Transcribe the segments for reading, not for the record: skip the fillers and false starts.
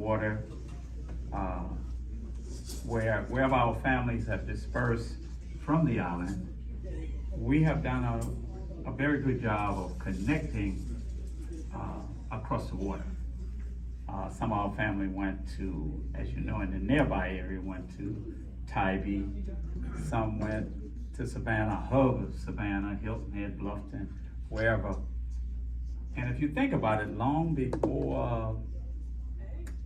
water, wherever our families have dispersed from the island, we have done a very good job of connecting across the water. Some of our family went to, as you know, in the nearby area, went to Tybee. Some went to Savannah, hub of Savannah, Hilton Head, Bluffton, wherever. And if you think about it, long before,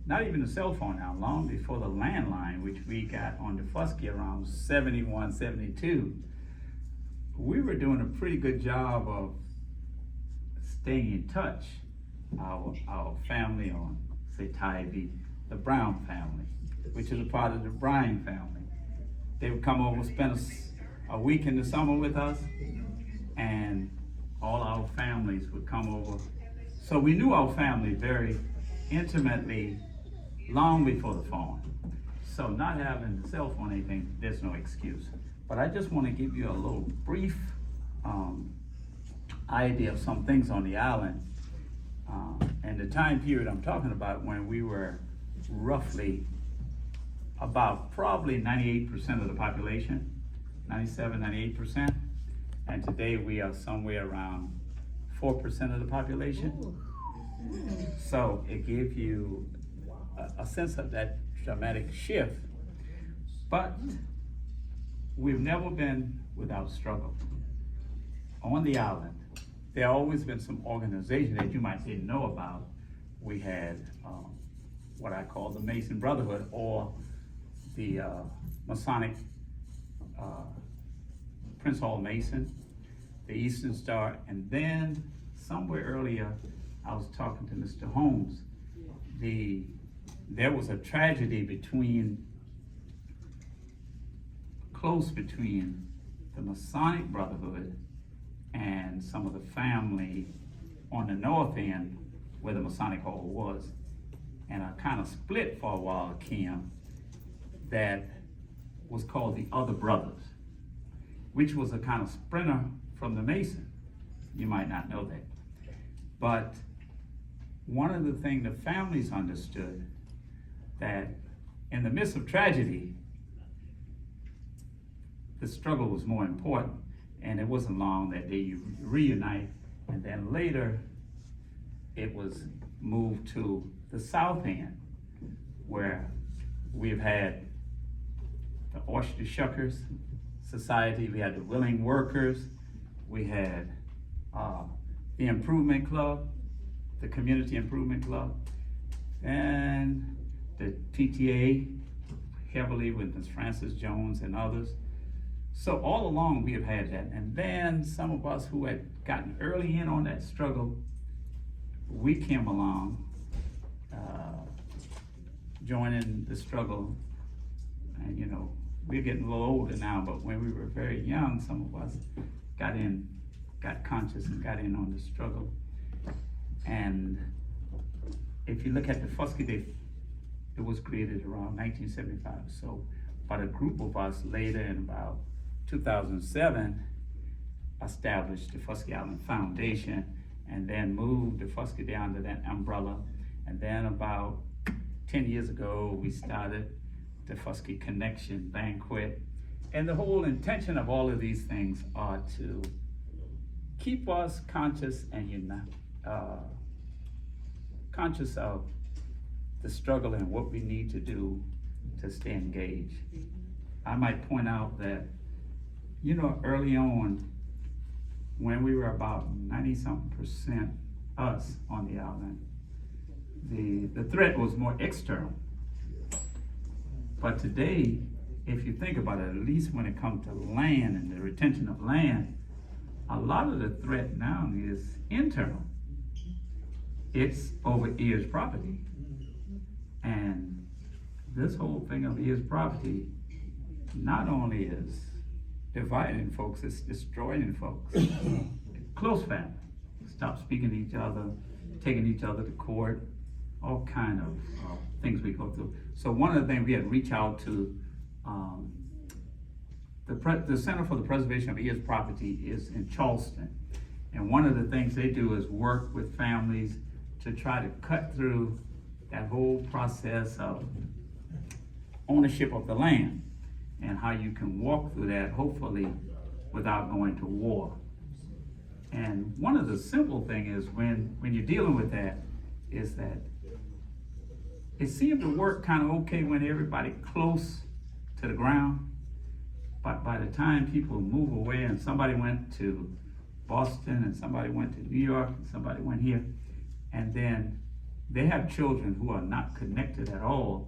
not even the cell phone now, long before the landline, which we got on Daufuskie around 71, 72, we were doing a pretty good job of staying in touch. Our family on, say, Tybee, the Brown family, which is a part of the Bryan family. They would come over, spend a week in the summer with us, and all our families would come over. So we knew our family very intimately long before the phone. So not having the cell phone or anything, there's no excuse. But I just want to give you a little brief idea of some things on the island. And the time period I'm talking about when we were roughly about probably 98% of the population, 97, 98%. And today we are somewhere around 4% of the population. So it gives you a sense of that dramatic shift. But we've never been without struggle. On the island, there have always been some organizations that you might didn't know about. We had what I call the Mason Brotherhood, or the Masonic Prince Hall Mason, the Eastern Star, and then somewhere earlier I was talking to Mr. Holmes. There was a tragedy close between the Masonic Brotherhood and some of the family on the north end where the Masonic Hall was. And I kind of split for a while, Kim, that was called the Other Brothers, which was a kind of splinter from the Mason. You might not know that. But one of the things the families understood, that in the midst of tragedy, the struggle was more important. And it wasn't long that they reunite, and then later it was moved to the south end, where we've had the Oyster Shuckers Society, we had the Willing Workers, we had the Improvement Club, the Community Improvement Club, and the PTA, heavily with Ms. Frances Jones and others. So all along we have had that. And then some of us who had gotten early in on that struggle, we came along, joining the struggle. And you know, we're getting a little older now, but when we were very young, some of us got conscious and got in on the struggle. And if you look at Daufuskie, it was created around 1975. So about a group of us later in about 2007 established Daufuskie Island Foundation, and then moved Daufuskie down to that umbrella. And then about 10 years ago, we started Daufuskie Connection Banquet. And the whole intention of all of these things are to keep us conscious and conscious of the struggle and what we need to do to stay engaged. I might point out that, you know, early on, when we were about 90-something% us on the island, the threat was more external. But today, if you think about it, at least when it comes to land and the retention of land, a lot of the threat now is internal. It's over Ears property. And this whole thing of Ears property not only is dividing folks, it's destroying folks. Close family, stop speaking to each other, taking each other to court, all kind of things we go through. So one of the things we had to reach out to, the Center for the Preservation of Ears Property is in Charleston. And one of the things they do is work with families to try to cut through that whole process of ownership of the land and how you can walk through that, hopefully, without going to war. And one of the simple things is when you're dealing with that, is that it seemed to work kind of okay when everybody close to the ground. But by the time people move away and somebody went to Boston and somebody went to New York and somebody went here, and then they have children who are not connected at all,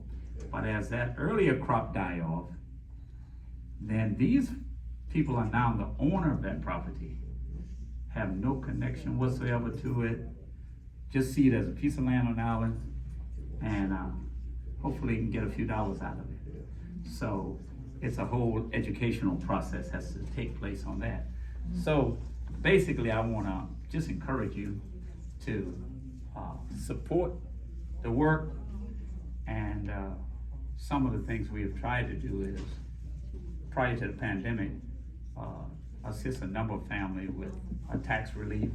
but as that earlier crop die off, then these people are now the owner of that property, have no connection whatsoever to it, just see it as a piece of land on the island, and hopefully can get a few dollars out of it. So it's a whole educational process has to take place on that. So basically I wanna just encourage you to support the work, and some of the things we have tried to do is, prior to the pandemic, assist a number of families with a tax relief.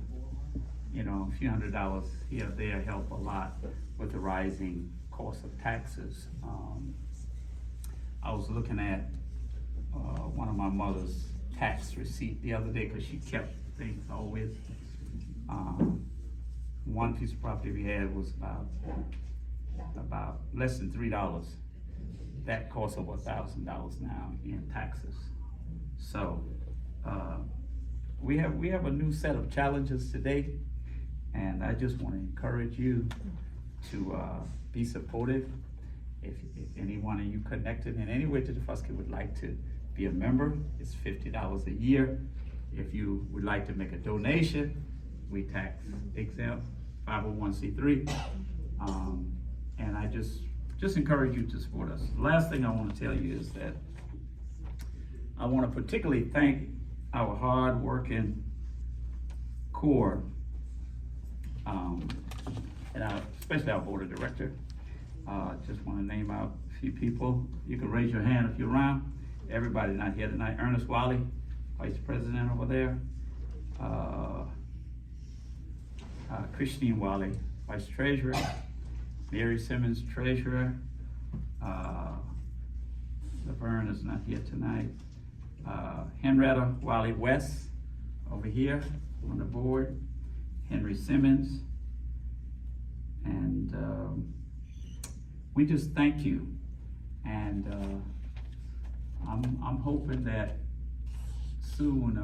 You know, a few $100s here or there help a lot with the rising cost of taxes. I was looking at one of my mother's tax receipt the other day because she kept things always. One piece of property we had was about less than $3. That costs over $1,000 now in taxes. So we have a new set of challenges today, and I just want to encourage you to be supportive. If any one of you connected in any way to Daufuskie would like to be a member, it's $50 a year. If you would like to make a donation, we tax exempt 501c3, and I just encourage you to support us. The last thing I want to tell you is that I want to particularly thank our hard-working core, and especially our board of director. Just want to name out a few people. You can raise your hand if you're around. Everybody not here tonight. Ernest Wiley, vice president over there. Christine Wiley, vice treasurer. Mary Simmons, treasurer. Laverne is not here tonight. Henrietta Wiley West over here on the board. Henry Simmons. And we just thank you. And I'm hoping that soon,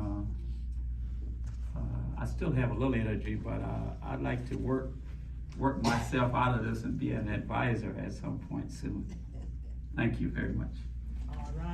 I still have a little energy, but I'd like to work myself out of this and be an advisor at some point soon. Thank you very much. All right.